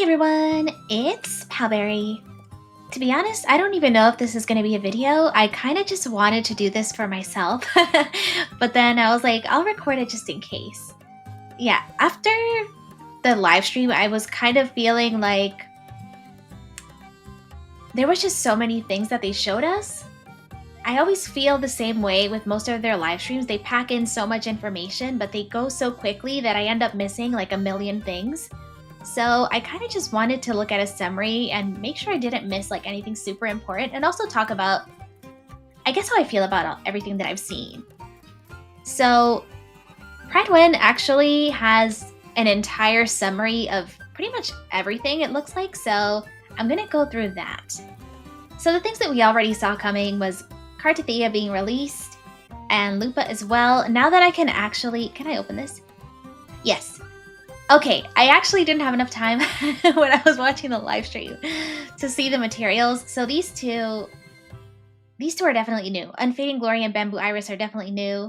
Hey everyone, it's paobeary. To be honest, I don't even know if this is going to be a video. I kind of just wanted to do this for myself, but then I was like, I'll record it just in case. Yeah, after the live stream, I was kind of feeling like there was just so many things that they showed us. I always feel the same way with most of their live streams. They pack in so much information, but they go so quickly that I end up missing like a million things. So I kind of just wanted to look at a summary and make sure I didn't miss like anything super important, and also talk about, I guess, how I feel about everything that I've seen. So Pridewin actually has an entire summary of pretty much everything, it looks like, so I'm gonna go through that. So the things that we already saw coming was Cartathea being released, and Lupa as well. Now that I can I open this? Yes. Okay, I actually didn't have enough time when I was watching the live stream to see the materials. So these two are definitely new. Unfading Glory and Bamboo Iris are definitely new.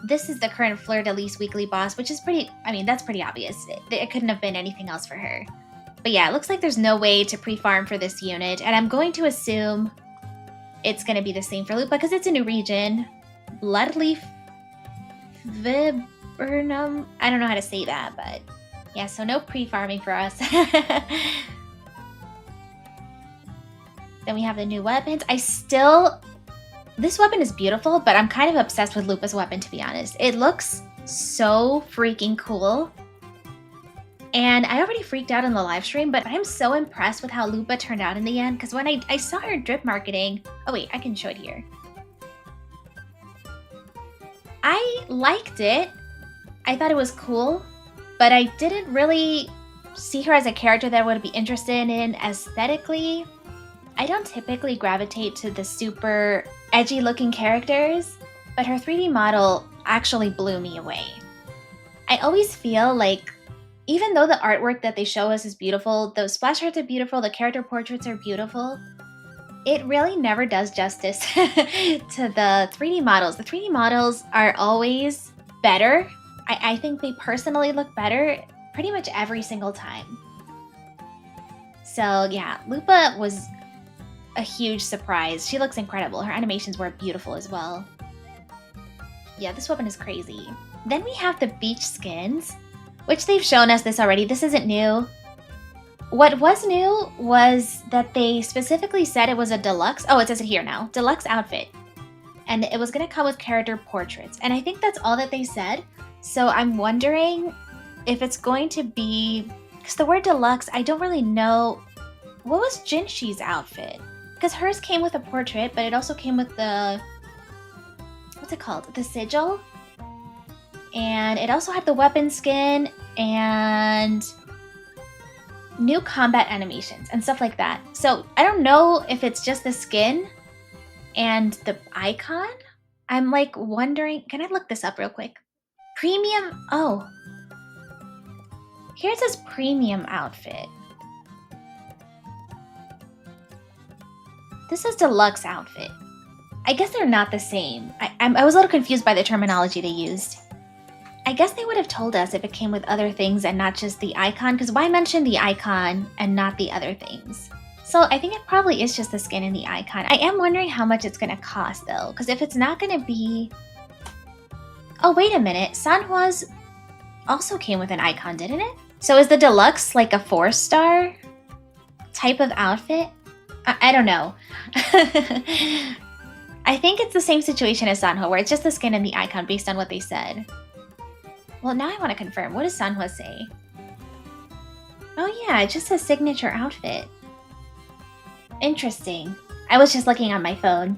This is the current Fleur de Lis weekly boss, which is that's pretty obvious. It couldn't have been anything else for her. But yeah, it looks like there's no way to pre-farm for this unit, and I'm going to assume it's going to be the same for Lupa because it's a new region. Bloodleaf Viburnum. I don't know how to say that, but yeah, so no pre-farming for us. Then we have the new weapons. This weapon is beautiful, but I'm kind of obsessed with Lupa's weapon, to be honest. It looks so freaking cool. And I already freaked out in the live stream, but I'm so impressed with how Lupa turned out in the end, because when I saw her drip marketing... Oh wait, I can show it here. I liked it. I thought it was cool, but I didn't really see her as a character that I would be interested in aesthetically. I don't typically gravitate to the super edgy looking characters, but her 3D model actually blew me away. I always feel like, even though the artwork that they show us is beautiful, the splash arts are beautiful, the character portraits are beautiful, it really never does justice to the 3D models. The 3D models are always better. I think they personally look better pretty much every single time. So yeah, Lupa was a huge surprise. She looks incredible. Her animations were beautiful as well. Yeah, this weapon is crazy. Then we have the beach skins, which they've shown us this already. This isn't new. What was new was that they specifically said it was a deluxe. Oh, it says it here now. Deluxe outfit. And it was going to come with character portraits. And I think that's all that they said. So I'm wondering if it's going to be... Because the word deluxe, I don't really know... What was Jinshi's outfit? Because hers came with a portrait, but it also came with the... What's it called? The sigil? And it also had the weapon skin and new combat animations and stuff like that. So I don't know if it's just the skin and the icon. I'm like wondering, can I look this up real quick? Premium, oh. Here it says premium outfit. This is deluxe outfit. I guess they're not the same. I was a little confused by the terminology they used. I guess they would have told us if it came with other things and not just the icon, because why mention the icon and not the other things? So I think it probably is just the skin and the icon. I am wondering how much it's going to cost though, because if it's not going to be... Oh, wait a minute. Sanhua's also came with an icon, didn't it? So is the deluxe like a 4-star type of outfit? I don't know. I think it's the same situation as Sanhua, where it's just the skin and the icon based on what they said. Well, now I want to confirm. What does Sanhua say? Oh yeah, it just says signature outfit. Interesting. I was just looking on my phone.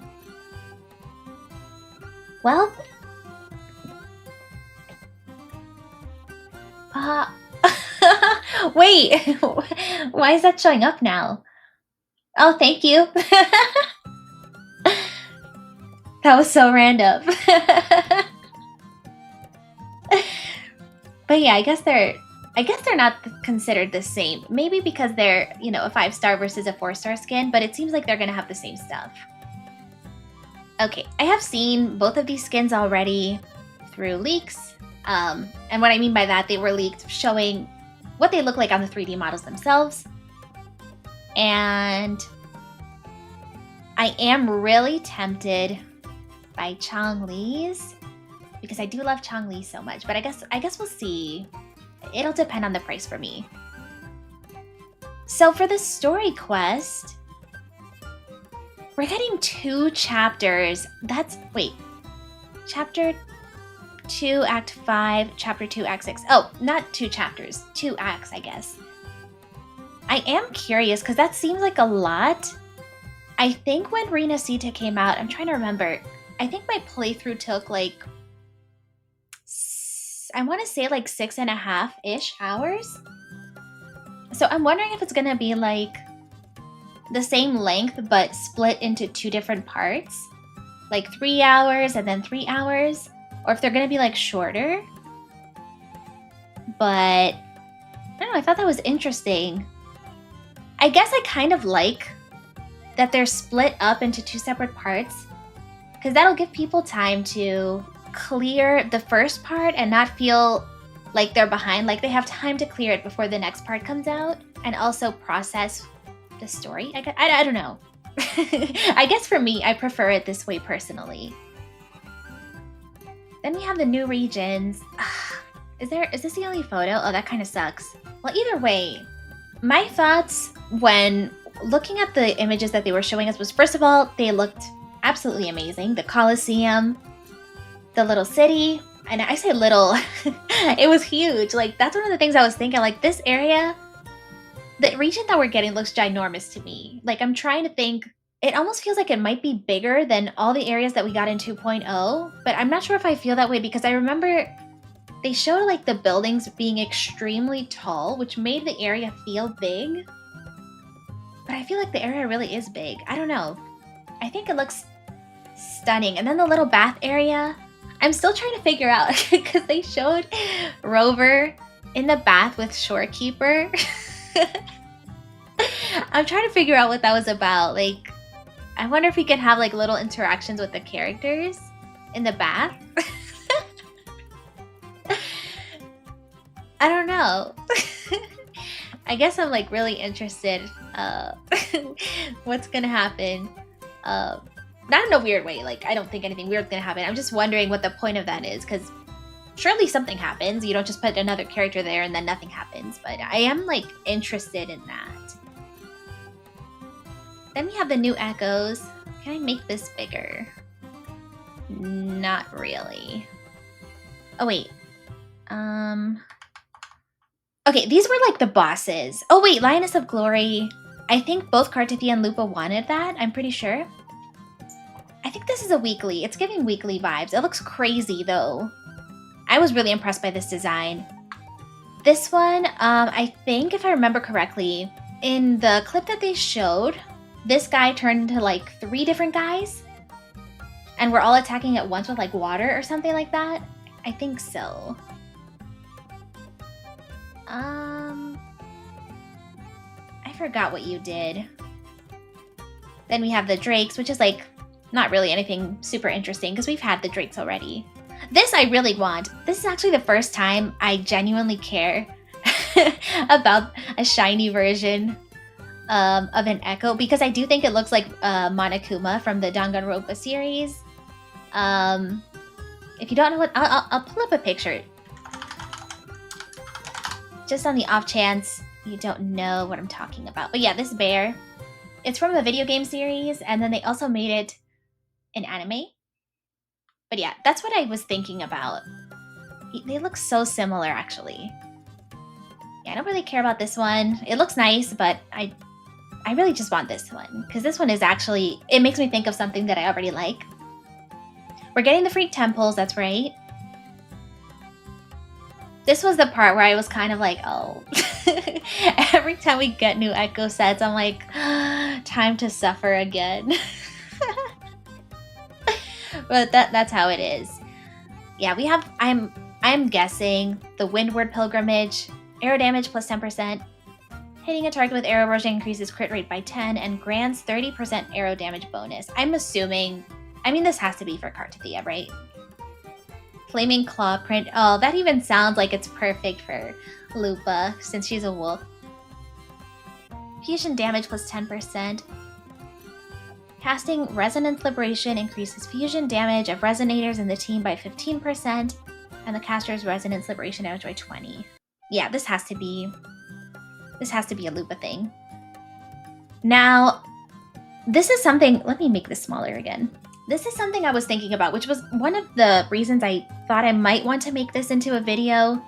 Well... Wait! Why is that showing up now? Oh, thank you! That was so random. But yeah, I guess they're not considered the same. Maybe because they're, a 5-star versus a 4-star skin, but it seems like they're gonna have the same stuff. Okay, I have seen both of these skins already through leaks. And what I mean by that, they were leaked showing what they look like on the 3D models themselves. And I am really tempted by Chong-Li's because I do love Chong-Li so much, but I guess we'll see. It'll depend on the price for me. So for the story quest, we're getting 2 chapters. Wait, chapter 2, act 5, chapter 2, act 6. Oh, not 2 chapters, 2 acts, I guess. I am curious because that seems like a lot. I think when Rina Sita came out, I'm trying to remember, I think my playthrough took like, I want to say like 6.5-ish hours. So I'm wondering if it's going to be like the same length but split into 2 different parts. Like 3 hours and then 3 hours. Or if they're going to be like shorter. But I don't know, I thought that was interesting. I guess I kind of like that they're split up into 2 separate parts, because that'll give people time to clear the first part and not feel like they're behind, like they have time to clear it before the next part comes out, and also process the story. I don't know. I guess for me, I prefer it this way personally. Then we have the new regions. Is this the only photo? Oh, that kind of sucks. Well, either way, my thoughts when looking at the images that they were showing us was, first of all, they looked absolutely amazing. The Colosseum, the little city, and I say little, it was huge. Like, that's one of the things I was thinking, like, this area, the region that we're getting looks ginormous to me. Like, I'm trying to think, it almost feels like it might be bigger than all the areas that we got in 2.0, but I'm not sure if I feel that way because I remember they showed like the buildings being extremely tall, which made the area feel big. But I feel like the area really is big. I don't know. I think it looks stunning. And then the little bath area, I'm still trying to figure out because they showed Rover in the bath with Shorekeeper. I'm trying to figure out what that was about. Like, I wonder if we could have like little interactions with the characters in the bath. I don't know. I guess I'm like really interested what's gonna happen. Not in a weird way, like I don't think anything weird's gonna happen. I'm just wondering what the point of that is, because surely something happens. You don't just put another character there and then nothing happens, but I am like interested in that. Then we have the new echoes. Can I make this bigger? Not really. Oh wait. Okay, these were like the bosses. Oh wait, Lioness of Glory. I think both Kartathea and Lupa wanted that, I'm pretty sure. I think this is a weekly. It's giving weekly vibes. It looks crazy though. I was really impressed by this design. This one, I think if I remember correctly, in the clip that they showed, this guy turned into like 3 different guys. And we're all attacking at once with like water or something like that. I think so. I forgot what you did. Then we have the drakes, which is like not really anything super interesting because we've had the drakes already. This I really want. This is actually the first time I genuinely care about a shiny version of an Echo, because I do think it looks like Monokuma from the Danganronpa series. If you don't know what, I'll pull up a picture. Just on the off chance you don't know what I'm talking about. But yeah, this bear, it's from a video game series, and then they also made it an anime. But yeah, that's what I was thinking about. They look so similar, actually. Yeah, I don't really care about this one. It looks nice, but I really just want this one, because this one is actually, it makes me think of something that I already like. We're getting the Freak Temples, that's right. This was the part where I was kind of like, oh. Every time we get new Echo sets, I'm like, time to suffer again. But that's how it is. Yeah, we have, I'm guessing the Windward Pilgrimage, arrow damage plus 10%. Hitting a target with arrow erosion increases crit rate by 10 and grants 30% arrow damage bonus. I'm assuming, I mean, this has to be for Kartathea, right? Flaming Claw print. Oh, that even sounds like it's perfect for Lupa, since she's a wolf. Fusion damage plus 10%. Casting Resonance Liberation increases fusion damage of resonators in the team by 15%, and the caster's Resonance Liberation damage by 20. Yeah, this has to be a Lupa thing. Now, this is something, let me make this smaller again. This is something I was thinking about, which was one of the reasons I thought I might want to make this into a video.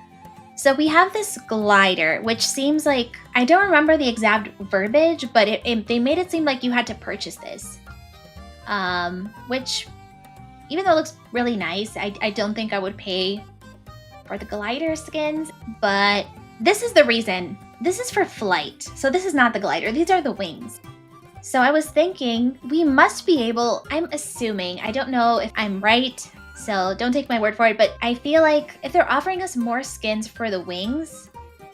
So we have this glider, which seems like, I don't remember the exact verbiage, but they made it seem like you had to purchase this. Which, even though it looks really nice, I don't think I would pay for the glider skins, but this is the reason. This is for flight. So this is not the glider, these are the wings. So I was thinking we must be able, I'm assuming, I don't know if I'm right, so don't take my word for it, but I feel like if they're offering us more skins for the wings,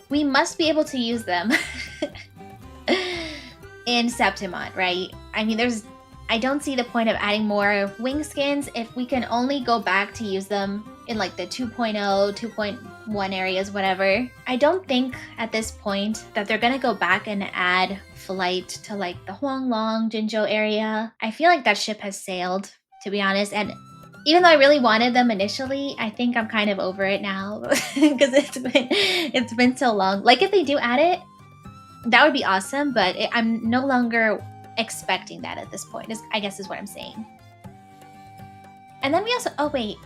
we must be able to use them in Septimont, right? I mean, I don't see the point of adding more wing skins if we can only go back to use them in like the 2.0, 2.1 areas, whatever. I don't think at this point that they're gonna go back and add flight to like the Huanglong, Jinzhou area. I feel like that ship has sailed, to be honest, and even though I really wanted them initially, I think I'm kind of over it now because it's been so long. Like if they do add it, that would be awesome, but I'm no longer expecting that at this point, I guess is what I'm saying. And then we also, oh wait,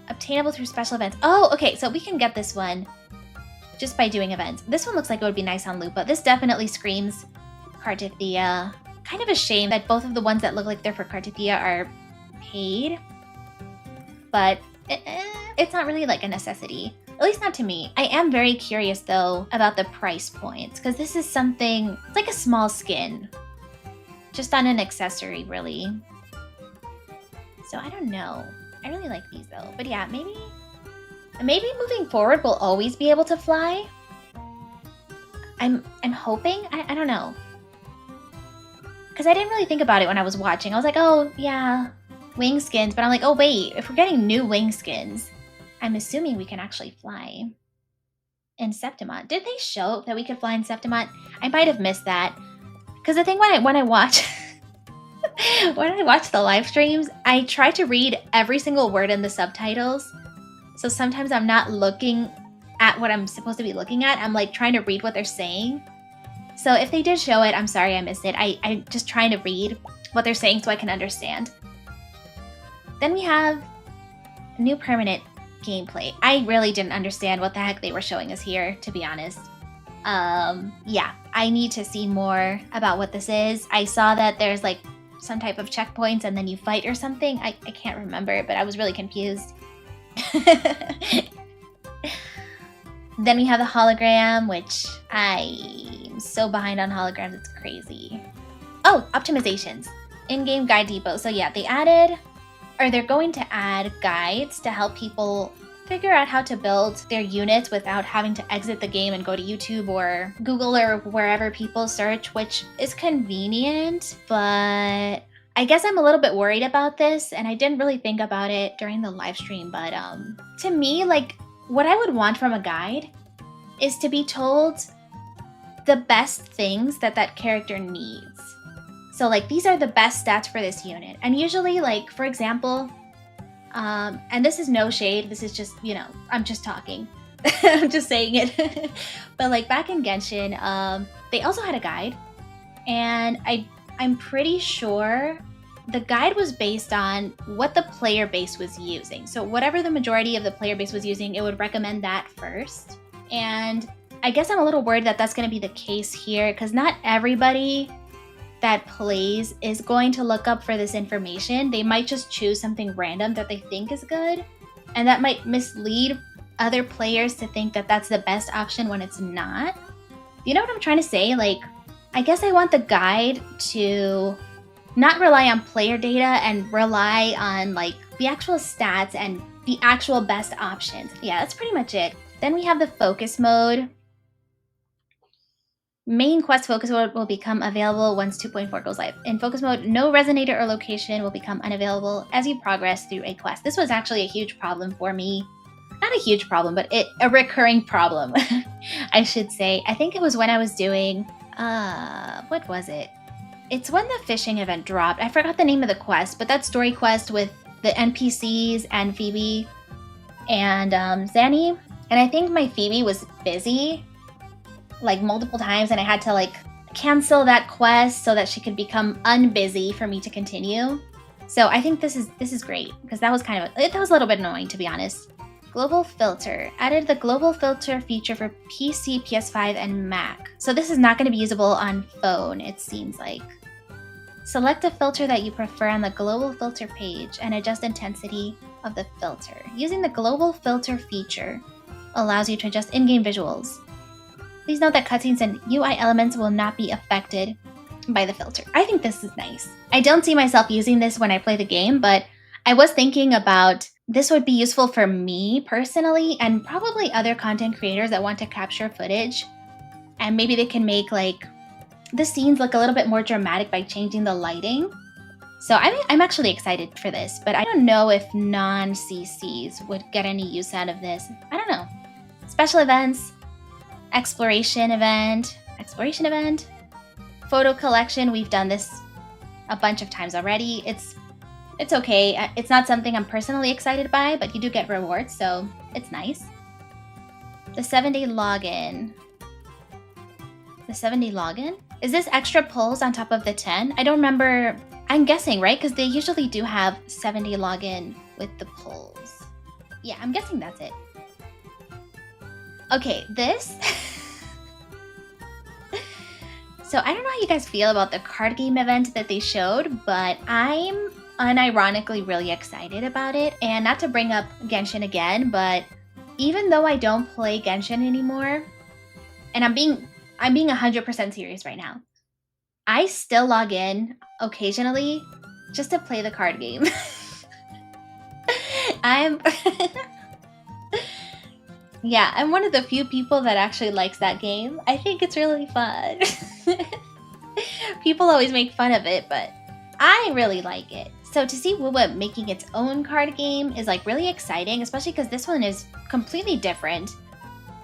obtainable through special events. Oh, okay, so we can get this one just by doing events. This one looks like it would be nice on Lupa. This definitely screams Cartithia. Kind of a shame that both of the ones that look like they're for Cartithia are paid, but it's not really like a necessity. At least not to me. I am very curious though about the price points, because this is something, it's like a small skin. Just on an accessory, really. So I don't know. I really like these though. But yeah, maybe moving forward we'll always be able to fly. I'm hoping. I don't know. Because I didn't really think about it when I was watching. I was like, oh yeah, wing skins. But I'm like, oh wait, if we're getting new wing skins, I'm assuming we can actually fly in Septimont. Did they show that we could fly in Septimont? I might have missed that. Because the thing when I watch when I watch the live streams, I try to read every single word in the subtitles. So sometimes I'm not looking at what I'm supposed to be looking at. I'm like trying to read what they're saying. So if they did show it, I'm sorry I missed it. I'm just trying to read what they're saying so I can understand. Then we have new permanent gameplay. I really didn't understand what the heck they were showing us here, to be honest. Yeah, I need to see more about what this is. I saw that there's like some type of checkpoints and then you fight or something. I can't remember, but I was really confused. Then we have the hologram, which I'm so behind on holograms, it's crazy. Oh, optimizations. In-game guide depot. So yeah, they're going to add guides to help people figure out how to build their units without having to exit the game and go to YouTube or Google or wherever people search, which is convenient, but I guess I'm a little bit worried about this, and I didn't really think about it during the live stream, but to me, like, what I would want from a guide is to be told the best things that character needs. So like, these are the best stats for this unit. And usually, like, for example, and this is no shade, this is just, you know, I'm just talking. I'm just saying it. But like back in Genshin, they also had a guide, and I'm pretty sure the guide was based on what the player base was using. So whatever the majority of the player base was using, it would recommend that first. And I guess I'm a little worried that that's going to be the case here, because not everybody that plays is going to look up for this information. They might just choose something random that they think is good, and that might mislead other players to think that that's the best option when it's not. You know what I'm trying to say? Like, I guess I want the guide to not rely on player data and rely on like the actual stats and the actual best options. Yeah, that's pretty much it. Then we have the focus mode. Main quest focus mode will become available once 2.4 goes live. In focus mode, no resonator or location will become unavailable as you progress through a quest. This was actually a huge problem for me. not a huge problem, but a recurring problem, I should say. I think it was when I was doing, what was it? It's when the fishing event dropped. I forgot the name of the quest, but that story quest with the NPCs and Phoebe and Zanny. And I think my Phoebe was busy like multiple times, and I had to like cancel that quest so that she could become unbusy for me to continue. So I think this is great, because that was a little bit annoying, to be honest. Global filter. Added the global filter feature for PC, PS5, and Mac. So this is not going to be usable on phone, it seems like. Select a filter that you prefer on the global filter page and adjust intensity of the filter. Using the global filter feature allows you to adjust in-game visuals. Please note that cutscenes and UI elements will not be affected by the filter. I think this is nice. I don't see myself using this when I play the game, but I was thinking about this would be useful for me personally, and probably other content creators that want to capture footage, and maybe they can make like the scenes look a little bit more dramatic by changing the lighting. So I'm actually excited for this, but I don't know if non-CCs would get any use out of this. I don't know. Special events, exploration event, photo collection. We've done this a bunch of times already. It's okay. It's not something I'm personally excited by, but you do get rewards, so it's nice. The 7-day login. The 7-day login? Is this extra pulls on top of the 10? I don't remember. I'm guessing, right? Because they usually do have 7-day login with the pulls. Yeah, I'm guessing that's it. Okay, this. So I don't know how you guys feel about the card game event that they showed, but I'm unironically really excited about it. And not to bring up Genshin again, but even though I don't play Genshin anymore, and I'm being 100% serious right now, I still log in occasionally just to play the card game. Yeah, I'm one of the few people that actually likes that game. I think it's really fun. People always make fun of it, but I really like it. So to see Wuwa making its own card game is like really exciting, especially because this one is completely different.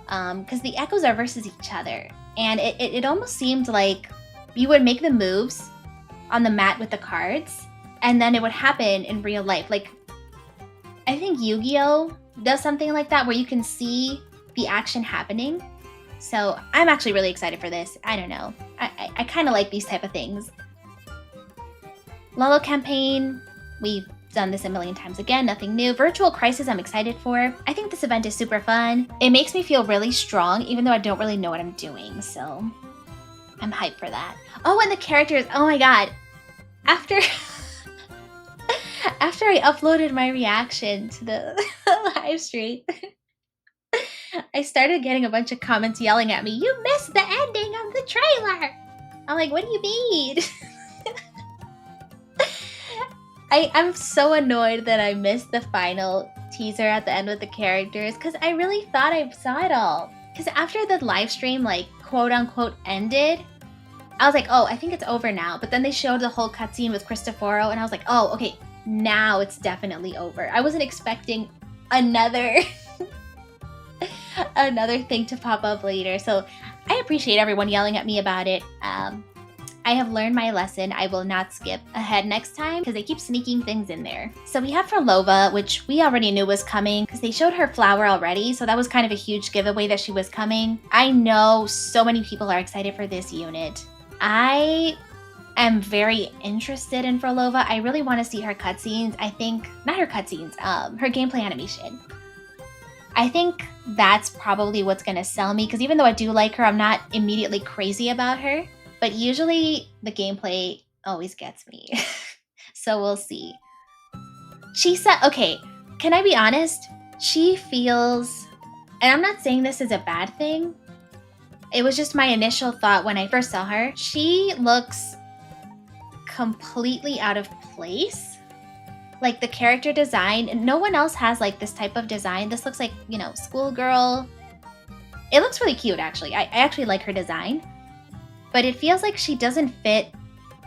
Because the echoes are versus each other. And it almost seemed like you would make the moves on the mat with the cards, and then it would happen in real life. Like, I think Yu-Gi-Oh! Does something like that where you can see the action happening. So I'm actually really excited for this. I don't know. I kind of like these type of things. Lolo campaign. We've done this a million times again. Nothing new. Virtual Crisis I'm excited for. I think this event is super fun. It makes me feel really strong even though I don't really know what I'm doing. So I'm hyped for that. Oh, and the characters. Oh my god. After I uploaded my reaction to the live stream, I started getting a bunch of comments yelling at me, "You missed the ending of the trailer!" I'm like, what do you mean? I'm so annoyed that I missed the final teaser at the end with the characters, because I really thought I saw it all. Because after the live stream, like, quote-unquote ended, I was like, oh, I think it's over now. But then they showed the whole cutscene with Cristoforo, and I was like, oh, okay, now it's definitely over. I wasn't expecting another another thing to pop up later. So I appreciate everyone yelling at me about it. I have learned my lesson. I will not skip ahead next time because they keep sneaking things in there. So we have Frolova, which we already knew was coming because they showed her flower already. So that was kind of a huge giveaway that she was coming. I know so many people are excited for this unit. I am very interested in Frolova. I really want to see her cutscenes. I think, not her cutscenes, her gameplay animation. I think that's probably what's going to sell me because even though I do like her, I'm not immediately crazy about her. But usually the gameplay always gets me. So we'll see. Chisa, okay, can I be honest? She feels, and I'm not saying this is a bad thing. It was just my initial thought when I first saw her. She looks completely out of place. Like the character design, no one else has like this type of design. This looks like, you know, schoolgirl. It looks really cute actually. I actually like her design. But it feels like she doesn't fit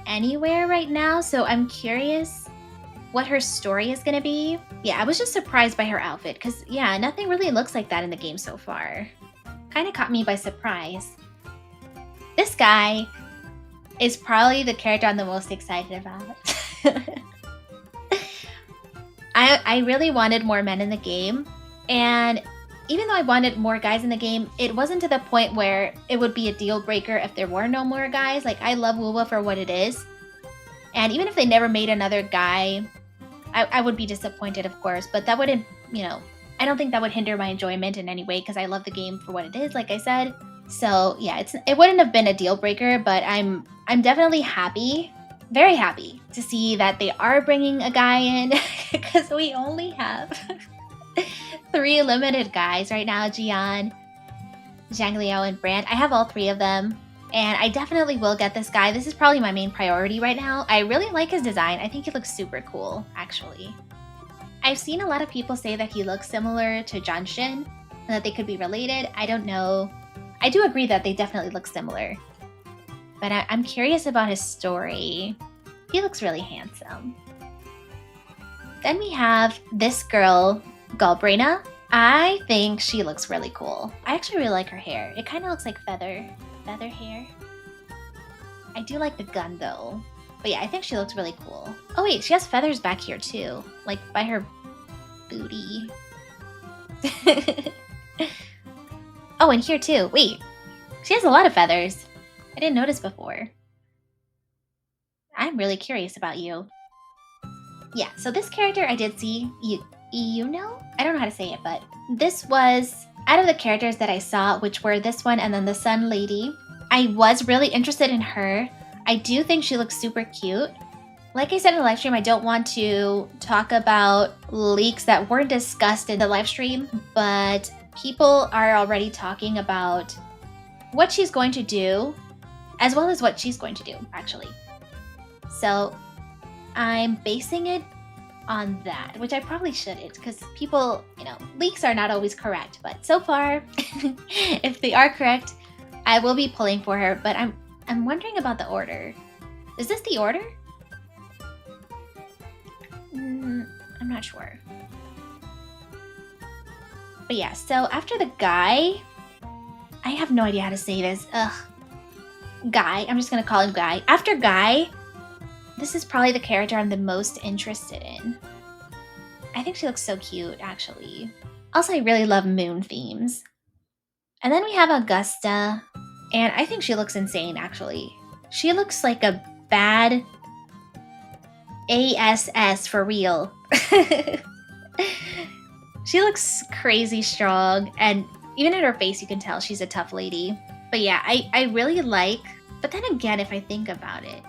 anywhere right now, so I'm curious what her story is going to be. Yeah, I was just surprised by her outfit because, yeah, nothing really looks like that in the game so far. Kind of caught me by surprise. This guy is probably the character I'm the most excited about. I really wanted more men in the game, and even though I wanted more guys in the game, it wasn't to the point where it would be a deal breaker if there were no more guys. Like, I love Wuwa for what it is, and even if they never made another guy, I would be disappointed, of course, but that wouldn't, you know, I don't think that would hinder my enjoyment in any way because I love the game for what it is, like I said. So yeah, it wouldn't have been a deal breaker, but I'm definitely happy, very happy to see that they are bringing a guy in because we only have 3 limited guys right now: Jian, Zhang Liao, and Brand. I have all 3 of them, and I definitely will get this guy. This is probably my main priority right now. I really like his design. I think he looks super cool, actually. I've seen a lot of people say that he looks similar to Johnshin and that they could be related. I don't know. I do agree that they definitely look similar. But I'm curious about his story. He looks really handsome. Then we have this girl, Galbraina. I think she looks really cool. I actually really like her hair. It kind of looks like feather hair. I do like the gun though. But yeah, I think she looks really cool. Oh wait, she has feathers back here too. Like by her booty. Oh, and here too. Wait, she has a lot of feathers. I didn't notice before. I'm really curious about you. Yeah, so this character I did see, you know? I don't know how to say it, but this was, out of the characters that I saw, which were this one and then the Sun Lady, I was really interested in her. I do think she looks super cute. Like I said in the live stream, I don't want to talk about leaks that weren't discussed in the live stream, but people are already talking about what she's going to do, as well as what she's going to do, actually. So I'm basing it on that, which I probably shouldn't, because people, you know, leaks are not always correct. But so far, if they are correct, I will be pulling for her. But I'm wondering about the order. Is this the order? I'm not sure. But yeah, so after the guy, I have no idea how to say this. Guy. I'm just gonna call him Guy. After Guy, this is probably the character I'm the most interested in. I think she looks so cute, actually. Also, I really love moon themes. And then we have Augusta, and I think she looks insane, actually. She looks like a bad ASS for real. She looks crazy strong, and even in her face you can tell she's a tough lady. But yeah, I really like, but then again, if I think about it,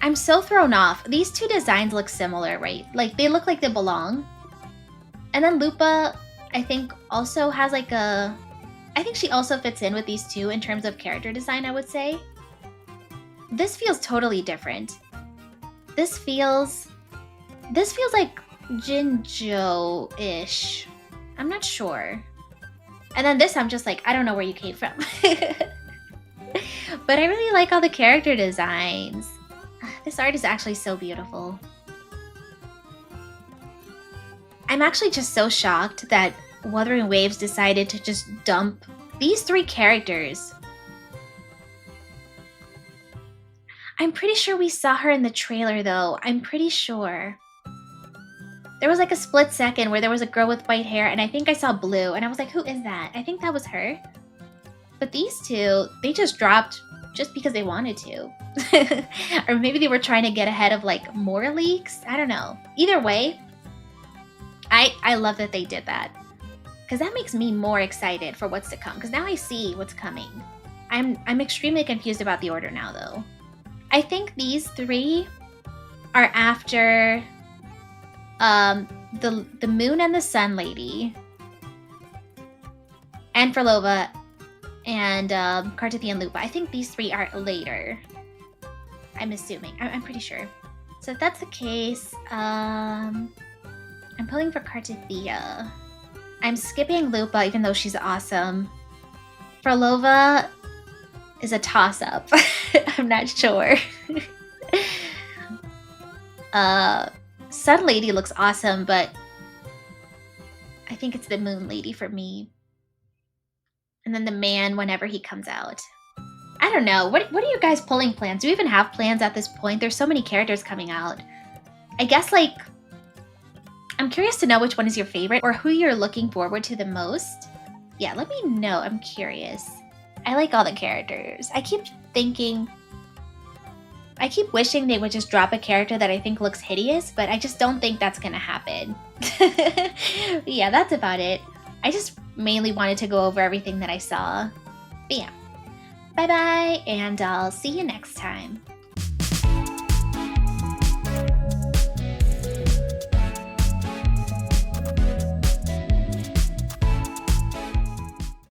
I'm so thrown off. These 2 designs look similar, right? Like, they look like they belong. And then Lupa, I think, also has like a... I think she also fits in with these 2 in terms of character design, I would say. This feels totally different. This feels like Jinjo-ish. I'm not sure. And then this, I'm just like, I don't know where you came from. But I really like all the character designs. This art is actually so beautiful. I'm actually just so shocked that Wuthering Waves decided to just dump these 3 characters. I'm pretty sure we saw her in the trailer though. I'm pretty sure. There was like a split second where there was a girl with white hair and I think I saw blue and I was like, who is that? I think that was her. But these 2, they just dropped just because they wanted to. Or maybe they were trying to get ahead of like more leaks. I don't know. Either way, I love that they did that. Because that makes me more excited for what's to come. Because now I see what's coming. I'm extremely confused about the order now though. I think these 3 are after the Moon and the Sun Lady, and Frolova, and Cartithian Lupa. I think these 3 are later. I'm assuming. I'm pretty sure. So if that's the case, I'm pulling for Cartithia. I'm skipping Lupa even though she's awesome. Frolova is a toss-up. I'm not sure. Sun Lady looks awesome, but I think it's the Moon Lady for me. And then the man whenever he comes out. I don't know. What are you guys pulling plans? Do you even have plans at this point? There's so many characters coming out. I guess, like, I'm curious to know which one is your favorite or who you're looking forward to the most. Yeah, let me know. I'm curious. I like all the characters. I keep wishing they would just drop a character that I think looks hideous, but I just don't think that's gonna happen. Yeah, that's about it. I just mainly wanted to go over everything that I saw. But yeah. Bye-bye, and I'll see you next time.